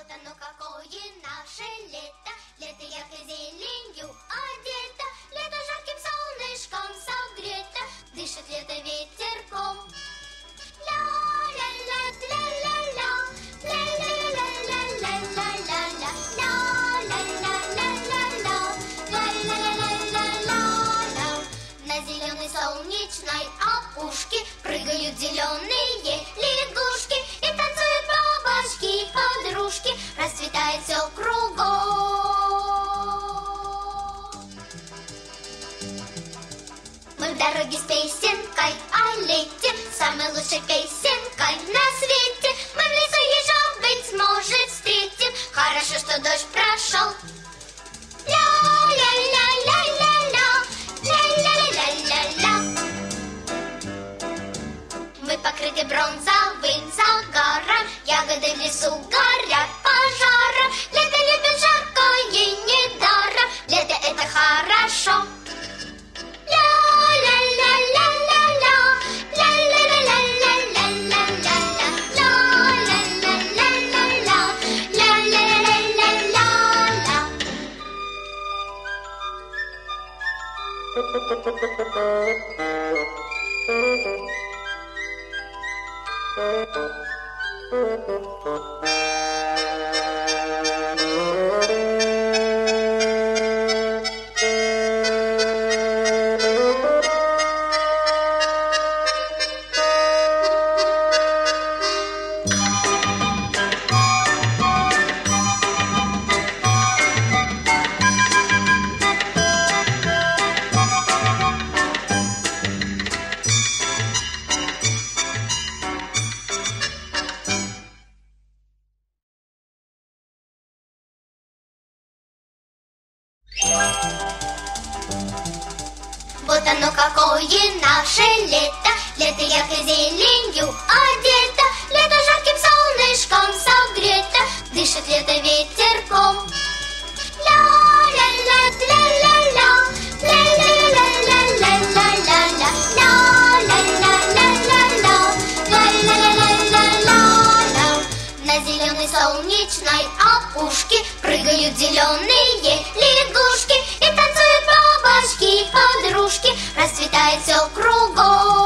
Вот оно какое наше лето, лето яркой зеленью одето, лето жарким солнышком согрето, дышит лето ветерком. Ла-ла-ла-ла-ла-ла, ла-ла-ла-ла-ла-ла-ла-ла, ла-ла-ла-ла-ла-ла, ла-ла-ла-ла-ла-ла. На зеленой солнечной опушке прыгают зеленые лягушки и танцуют бабочки-подружки, расцветает все кругом. Мы в дороге с песенкой о лете, самой лучшей песенкой на свете. Мы в лесу еще, быть может, встретим, хорошо, что дождь прошел. Ля-ля-ля-ля-ля-ля, ля-ля-ля-ля-ля-ля. Мы покрыты бронзовым загаром, ягоды в лесу горят пожаром. Лето любит жаркое недаром, лето это хорошо. Ля-ля-ля-ля-ля-ля, ля-ля-ля-ля-ля-ля-ля-ля, ля-ля-ля-ля-ля-ля, ля-ля-ля-ля-ля-ля. Вот оно какое наше лето, лето яркой зеленью одето, лето жарким солнышком согрето, дышит лето ветерком. Ля-ля-ля-ля-ля-ля, ля-ля-ля-ля-ля-ля-ля-ля, ля-ля-ля-ля-ля-ля, ля-ля-ля-ля-ля-ля. На зеленой солнечной опушке прыгают зеленые лягушки и танцуют бабочки-подружки, расцветает все кругом.